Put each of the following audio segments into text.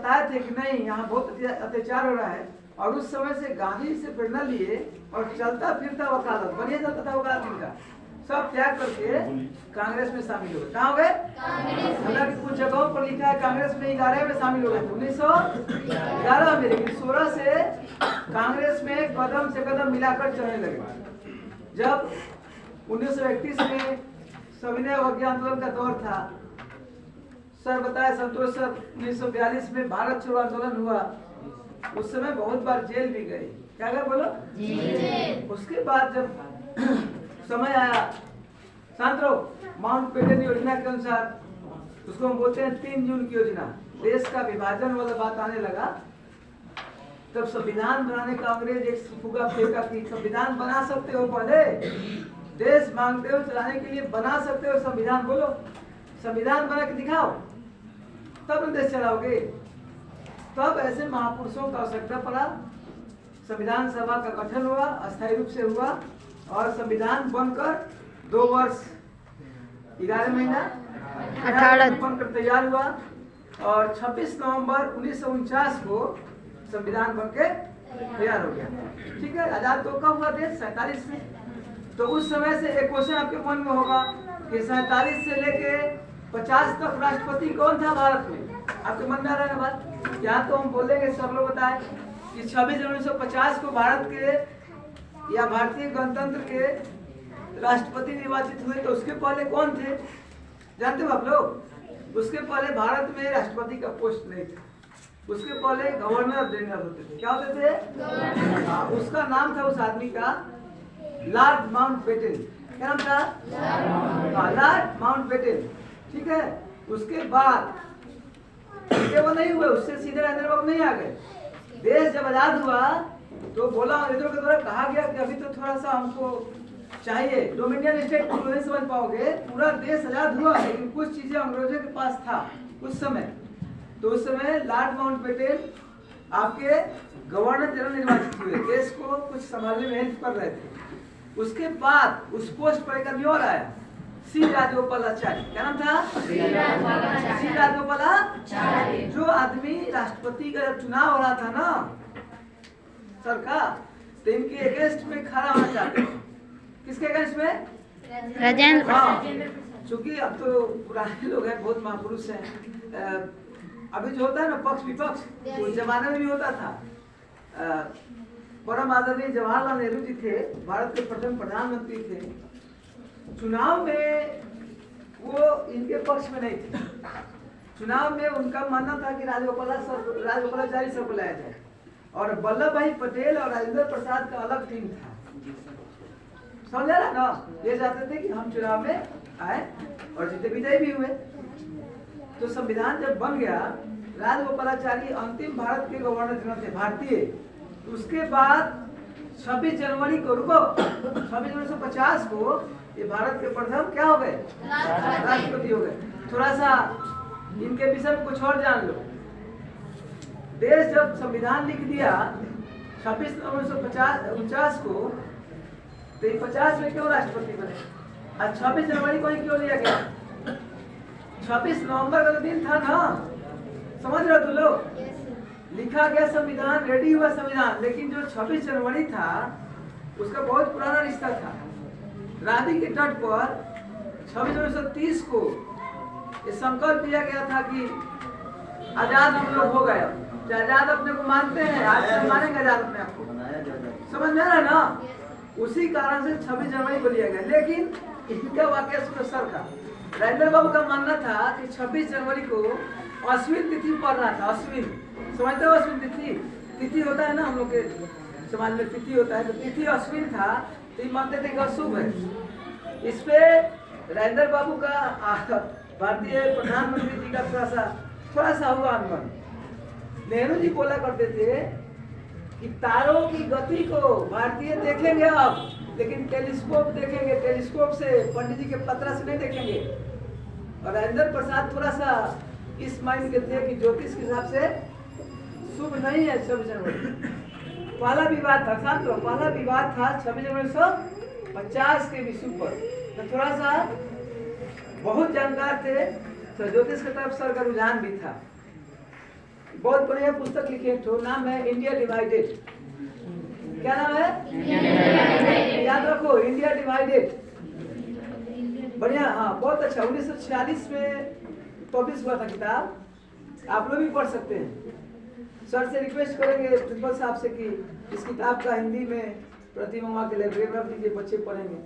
बताए थे कि नहीं यहाँ बहुत अत्याचार हो रहा है, और उस समय से गांधी से प्रेरणा लिए और चलता फिरता वकालत बढ़िया चलता था वकालत का, सब त्याग करके कांग्रेस में शामिल हो गए। कहाँ हो गए? हालांकि कुछ जगहों पर लिखा है कांग्रेस में 11 में शामिल हो गए, 1911 में, लेकिन 16 से कांग्रेस में कदम से कदम मिलाकर चलने लगे। जब 1931 में सविनय अवज्ञा आंदोलन का दौर था, सर बताया संतोष सर 1942 में भारत छोड़ो आंदोलन हुआ, उस समय बहुत बार जेल भी गए। क्या कर बोलो? उसके बाद जब समय आया, शांत रहो, माउंटबेटन योजना के अनुसार, उसको हम बोलते हैं 3 जून की योजना, देश का विभाजन वाला बात आने लगा, तब संविधान बनाने का अंग्रेज एक फुगा फेंका कि संविधान बना सकते हो, पहले देश मांगते हो चलाने के लिए बना सकते हो संविधान, बोलो संविधान बना के दिखाओ तब देश चलाओगे। तब ऐसे महापुरुषों का आवश्यकता पड़ा, संविधान सभा का गठन हुआ, अस्थायी रूप से हुआ, और संविधान बनकर 2 वर्ष 11 महीना 18 बनकर तैयार हुआ, और 26 नवंबर 1949 को संविधान बनके तैयार हो गया। ठीक है, आजाद तो कब हुआ देश? 47 में। तो उस समय से एक क्वेश्चन आपके मन में होगा कि 47 से लेके 50 तक राष्ट्रपति कौन था भारत में? आपके मन में आ रहा है बात? यहाँ तो हम बोलेंगे, सब लोग बताएं कि 26 जनवरी 1950 को भारत के या भारतीय गणतंत्र के राष्ट्रपति निर्वाचित हुए। तो उसके पहले कौन थे जानते हो आप लोग? उसके पहले भारत में राष्ट्रपति का पोस्ट नहीं था, उसके पहले गवर्नर जनरल होते थे। क्या होते थे? उसका नाम था उस आदमी का लॉर्ड माउंटबेटन। क्या नाम था? Lord Mountbatten. ठीक है, उसके बाद वो नहीं हुए, उससे सीधे राजेंद्र बाबू नहीं आ गए। देश जब आजाद हुआ तो बोला अंग्रेजों के द्वारा कहा गया कि अभी तो थोड़ा सा हमको चाहिए, डोमिनियन स्टेट को नहीं समझ पाओगे, पूरा देश आजाद हुआ लेकिन कुछ चीजें अंग्रेजों के पास था उस समय। तो उस समय लॉर्ड माउंटबेटन आपके गवर्नर जनरल निर्वाचित हुए, देश को कुछ संभालने में हेल्प कर रहे थे। उसके बाद उस पोस्ट पर एक आदमी और आया, सी राजगोपालाचारी। क्या नाम था? सी राजगोपालाचारी। जो आदमी राष्ट्रपति का जब चुनाव हो रहा था ना सर का, तो इनके अगेंस्ट में खड़ा होना चाहते थे। किसके अगेंस्ट में? राजेंद्र। चूंकि अब तो पुराने लोग हैं, बहुत महापुरुष हैं, अभी जो होता है ना पक्ष विपक्ष, उस जमाने में भी होता था। परम आदरणीय जवाहरलाल नेहरू जी थे, भारत के प्रथम प्रधानमंत्री थे। चुनाव में वो इनके पक्ष में नहीं थे, चुनाव में उनका मानना था कि राजगोपालाचारी सर को लाया जाए, और वल्लभ भाई पटेल और राजेंद्र प्रसाद का अलग टीम था। समझा ना? ये चाहते थे कि हम चुनाव में आए और जीते, विजयी भी हुए। तो संविधान जब बन गया, राजगोपालाचारी अंतिम भारत के गवर्नर जनरल थे, भारतीय। उसके बाद 26 जनवरी को 26 जनवरी 1950 को ये भारत के प्रथम क्या हो गए? राष्ट्रपति हो गए। थोड़ा सा इनके विषय में कुछ और जान लो। देश जब संविधान लिख दिया 26 नवंबर 1949 को, तो 50 में क्यों राष्ट्रपति बने? आज 26 जनवरी को ही क्यों लिया गया? 26 नवंबर का दिन था ना, समझ रहे हो तुम लोग? लिखा गया संविधान, रेडी हुआ संविधान, लेकिन जो 26 जनवरी था उसका बहुत पुराना रिश्ता था। रावी के तट पर 26 जनवरी 1930 को ये संकल्प लिया गया था कि आजाद हम लोग हो गए। आजाद अपने को मानते हैं, आज से मानेंगे आजाद अपने आप को, समझ में आ रहा है ना? उसी कारण से 26 जनवरी को लिया गया। लेकिन इनका वाकया सुनो सर का, राजेंद्र बाबू का मानना था कि 26 जनवरी को अश्विन तिथि पड़ रहा था। अश्विन समझते हो? अश्विन तिथि, तिथि होता है ना हम लोग के समाज में, तिथि होता है, तो तिथि अश्विन था, तो ये मानते थे कि अशुभ है। इस पे राजेंद्र बाबू का भारतीय प्रधानमंत्री जी का थोड़ा सा हुआ अनुमान। नेहरू जी बोला करते थे कि तारों की गति को भारतीय देखेंगे अब, लेकिन टेलीस्कोप देखेंगे, टेलीस्कोप से पंडित जी के पत्रा से नहीं देखेंगे। और राजेंद्र प्रसाद थोड़ा सा इस माइंड के थे कि ज्योतिष के हिसाब से शुभ नहीं है 26 जनवरी। पहला विवाद था, शांत रहो, पहला विवाद था 26 जनवरी 1950 के विषय पर। तो थोड़ा सा बहुत जानकार थे, तो ज्योतिष की तरफ सर का रुझान भी था। बहुत बढ़िया पुस्तक लिखी है, तो नाम है इंडिया डिवाइडेड। क्या नाम है? याद रखो, इंडिया डिवाइडेड। बढ़िया, हाँ बहुत अच्छा। 1946 में पब्लिश हुआ था किताब, आप लोग भी पढ़ सकते हैं। सर से रिक्वेस्ट करेंगे प्रिंसिपल साहब से कि इस किताब का हिंदी में प्रति मंगवा के लाइब्रेरी में रख दीजिए, बच्चे पढ़ेंगे।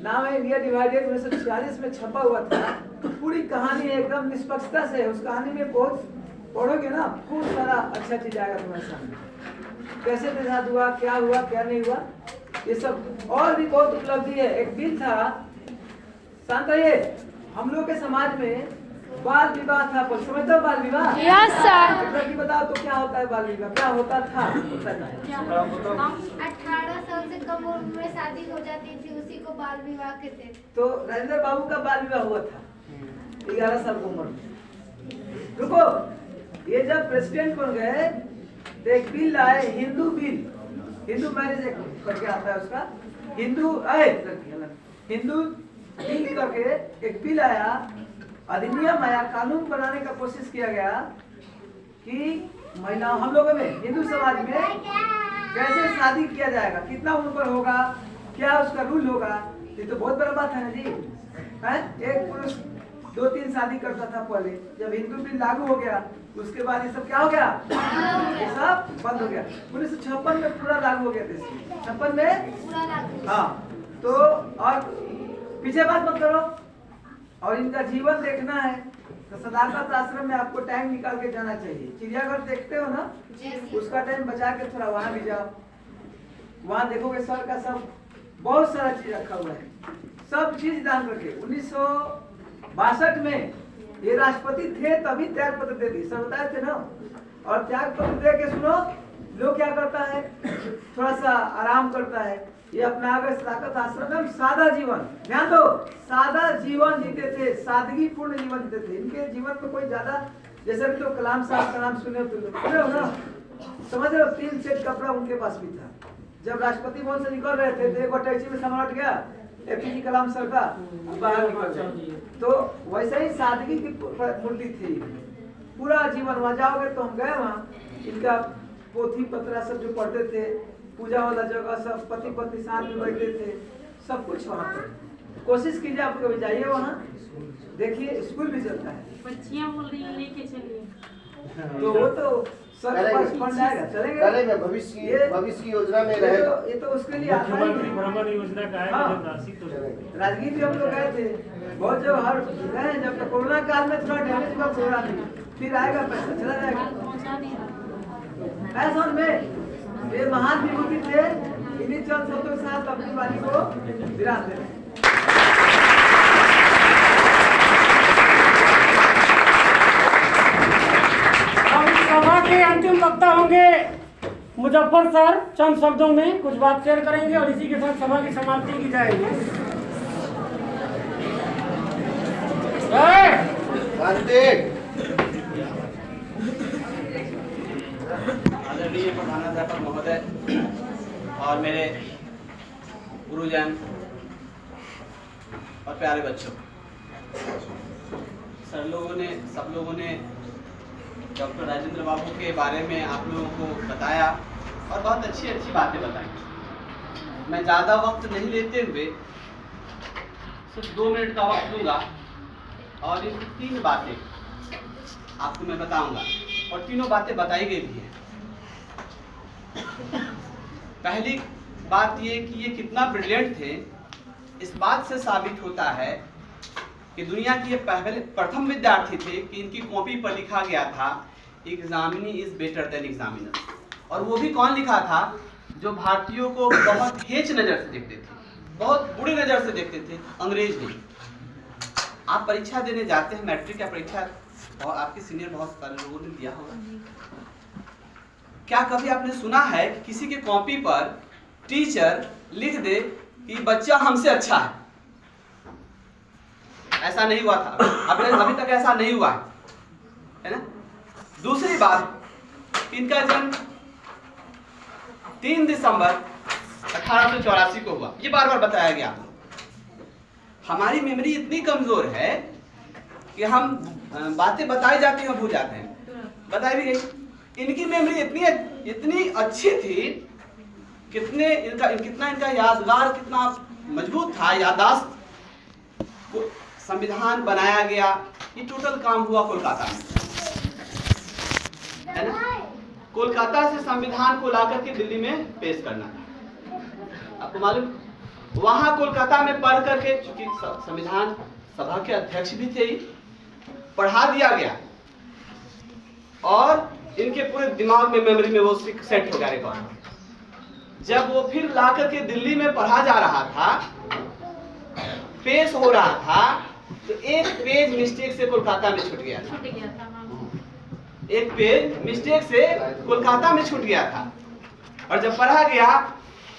नाम है इंडिया डिवाइडेड, 1946 में छपा हुआ था। पूरी कहानी एकदम निष्पक्षता से है। उस कहानी में बहुत पढ़ोगे ना, खूब सारा अच्छा चीज आएगा तुम्हारे सामने, कैसे निषाद हुआ, क्या नहीं हुआ, ये सब। और भी बहुत उपलब्धि है। एक दिन था, शांत रहिए, हम लोग के समाज में बाल विवाह था। समझते हो बाल विवाह? Yes sir. बताओ तो क्या होता है बाल विवाह, क्या होता था? 18 साल से कम उम्र में शादी हो जाती थी, उसी को बाल विवाह कहते थे। तो राजेंद्र बाबू का बाल विवाह हुआ था 11 साल की उम्र में। रुको, ये जब प्रेसिडेंट बन गए तो एक बिल लाए, हिंदू बिल, हिंदू मैरिज करके आता है उसका, हिंदू बिल करके एक बिल आया, अधिनियम आया, कानून बनाने का कोशिश किया गया कि महिला, हम लोगों में, हिंदू समाज में कैसे शादी किया जाएगा, कितना उम्र पर होगा, क्या उसका रूल होगा। ये तो बहुत बड़ा बात है ना जी, है? एक पुरुष 2-3 शादी करता था पहले, जब हिंदू बिल लागू हो गया उसके बाद ये सब क्या हो गया, ये सब बंद हो गया। 1956 में पूरा लागू हो गया था, 56 में। हाँ, तो और पीछे बात मत करो, और इनका जीवन देखना है तो सदाकत आश्रम में आपको टाइम निकाल के जाना चाहिए। चिड़ियाघर देखते हो ना, उसका टाइम बचा के थोड़ा वहां भी जाओ, वहां देखोगे सर का सब बहुत सारा चीज रखा हुआ है, सब चीज दान करके। 1962 में ये राष्ट्रपति थे, तभी त्याग पत्र दे दी, सब बताए थे ना। और त्याग पत्र दे के सुनो, लोग क्या करता है, थोड़ा सा आराम करता है। ये अपना अगर सदाकत आश्रम में सादा जीवन, ध्यान दो, सादा जीवन जीते थे, सादगी पूर्ण जीवन जीते थे। इनके जीवन में कोई ज्यादा, जैसे भी तो कलाम साहब का नाम सुने हो ना, समझ रहे हो, 3 सेट कपड़ा उनके पास भी था। जब राष्ट्रपति भवन से निकल रहे थे तो एक अटैची में सामान हट गया, एपीजे कलाम सर का, बाहर निकल गए। तो वैसे ही सादगी की मूर्ति थी, पूरा जीवन। वहां जाओगे तो हम गए वहाँ, इनका पोथी पत्रा सब जो पढ़ते थे, पूजा वाला जगह सब, पति पत्नी साथ में बैठते थे, सब कुछ वहाँ पर। कोशिश कीजिए, आप कभी जाइए वहाँ, देखिए स्कूल भी चलता है। बच्चियां बोल रही हैं लेके चलिए, तो वो तो सर के पास फंड आएगा, चलेंगे भविष्य की योजना में रहेगा। ये तो उसके लिए आता ही है। भ्रमण योजना का है, हाँ। राशि तो राजगीर भी हम लोग गए थे, बहुत जगह हर गए। जब तक कोरोना काल में थोड़ा डैमेज हुआ प्रोग्राम नहीं, फिर आएगा पैसा, चला जाएगा। पहुंचा नहीं रहा। ऐसा में ये महान विभूति थे, इन्हीं चंद शब्दों के साथ अपनी वाणी को विराम दे रहे हैं। सभा के अंतिम वक्ता होंगे मुजफ्फर सर, चंद शब्दों में कुछ बात शेयर करेंगे और इसी के साथ सभा की समाप्ति की जाएगी। आदरणीय प्रधानाध्यापक महोदय और मेरे गुरुजन और प्यारे बच्चों, सब लोगों ने डॉक्टर राजेंद्र बाबू के बारे में आप लोगों को बताया और बहुत अच्छी अच्छी बातें बताई। मैं ज़्यादा वक्त नहीं लेते हुए सिर्फ 2 मिनट का वक्त दूंगा और इस 3 बातें आपको मैं बताऊंगा, और तीनों बातें बताई गई भी हैं। पहली बात ये कि ये कितना ब्रिलियंट थे, इस बात से साबित होता है कि दुनिया की ये प्रथम विद्यार्थी थे कि इनकी कॉपी पर लिखा गया था examinee is better than examiner. और वो भी कौन लिखा था, जो भारतीयों को बहुत हेच नज़र से देखते थे, बहुत बुरी नज़र से देखते थे, अंग्रेज नहीं। आप परीक्षा देने जाते हैं, मैट्रिक का परीक्षा, और आपके सीनियर बहुत सारे लोगों ने दिया होगा। क्या कभी आपने सुना है कि किसी के कॉपी पर टीचर लिख दे कि बच्चा हमसे अच्छा है? ऐसा नहीं हुआ था, अभी तक ऐसा नहीं हुआ है ना। दूसरी बात, इनका जन्म 3 दिसंबर 1884 को हुआ, ये बार बार बताया गया। हमारी मेमोरी इतनी कमजोर है कि हम बातें बताई जाती हैं भूल जाते हैं। बताई भी गई इनकी मेमोरी इतनी अच्छी थी, कितना इनका यादगार कितना मजबूत था, याददाश्त। संविधान बनाया गया, ये टोटल काम हुआ कोलकाता में, है ना। कोलकाता से संविधान को लाकर के दिल्ली में पेश करना था। आपको मालूम, वहां कोलकाता में पढ़ करके, चूंकि संविधान सभा के अध्यक्ष भी थे, पढ़ा दिया गया और इनके पूरे दिमाग में, मेमोरी में वो सेट हो गया रिकॉर्ड। जब वो फिर ला करके दिल्ली में पढ़ा जा रहा था, पेश हो रहा था, तो एक पेज मिस्टेक से कोलकाता में छूट गया था। एक पेज मिस्टेक से कोलकाता में छूट गया था और जब पढ़ा गया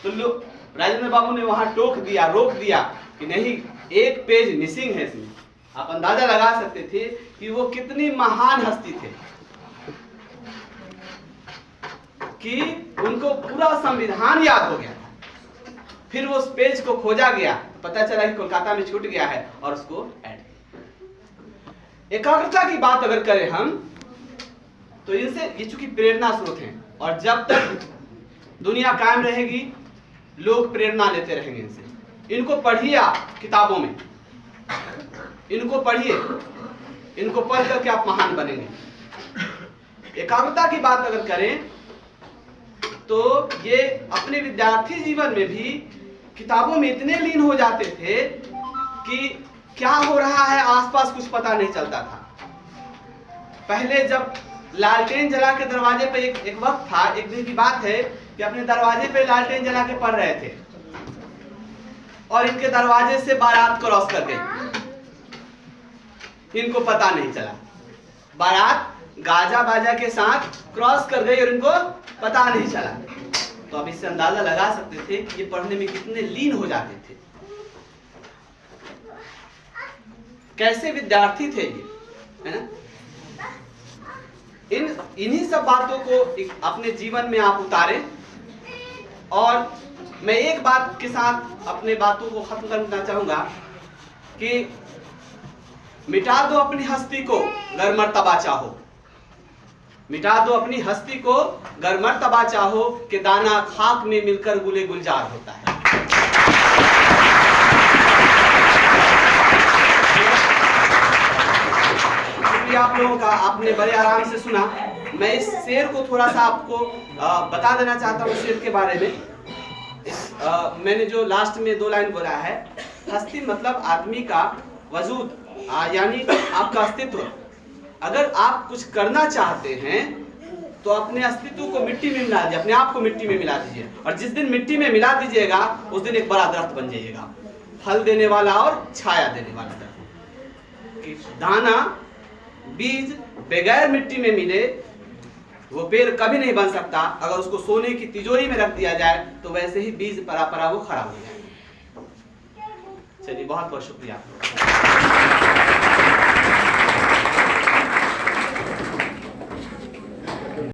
तो राजेंद्र बाबू ने वहां रोक दिया कि नहीं, एक पेज मिसिंग है इसमें। आप अंदाजा लगा सकते थे कि वो कितनी महान हस्ती थे कि उनको पूरा संविधान याद हो गया था। फिर वो उस पेज को खोजा गया तो पता चला कि कोलकाता में छूट गया है और उसको ऐड। एकाग्रता की बात अगर करें हम, तो इनसे ये चूंकि प्रेरणा स्रोत हैं और जब तक दुनिया कायम रहेगी लोग प्रेरणा लेते रहेंगे इनसे। इनको पढ़िए आप किताबों में, इनको पढ़िए, इनको पढ़ करके आप महान बनेंगे। एकाग्रता की बात अगर करें तो ये अपने विद्यार्थी जीवन में भी किताबों में इतने लीन हो जाते थे कि क्या हो रहा है आसपास कुछ पता नहीं चलता था। पहले जब लालटेन जला के दरवाजे पे एक वक्त था, एक दिन की बात है कि अपने दरवाजे पे लालटेन जला के पढ़ रहे थे और इनके दरवाजे से बारात क्रॉस कर गई। इनको पता नहीं चला, बारात गाजा बाजा के साथ क्रॉस कर गई और इनको पता नहीं चला। तो अब इससे अंदाजा लगा सकते थे कि ये पढ़ने में कितने लीन हो जाते थे, कैसे विद्यार्थी थे ये, है ना। इन्हीं सब बातों को अपने जीवन में आप उतारें। और मैं एक बात के साथ अपने बातों को खत्म करना चाहूंगा कि मिटा दो अपनी हस्ती को गर मर्तबा चाहो, मिटा दो अपनी हस्ती को गर मर्तबा चाहो कि दाना खाक में मिलकर गुले गुलजार होता है। आप लोगों का आपने बड़े आराम से सुना। मैं इस शेर को थोड़ा सा आपको बता देना चाहता हूँ शेर के बारे में। मैंने जो लास्ट में 2 लाइन बोला है, हस्ती मतलब आदमी का वजूद, यानी आपका अस्तित्व। अगर आप कुछ करना चाहते हैं तो अपने अस्तित्व को मिट्टी में मिला दीजिए, अपने आप को मिट्टी में मिला दीजिए। और जिस दिन मिट्टी में मिला दीजिएगा उस दिन एक बड़ा दरख्त बन जाइएगा, फल देने वाला और छाया देने वाला दरख्त। दाना बीज बगैर मिट्टी में मिले वो पेड़ कभी नहीं बन सकता। अगर उसको सोने की तिजोरी में रख दिया जाए तो वैसे ही बीज परा वो खराब हो जाएगा। चलिए, बहुत बहुत शुक्रिया।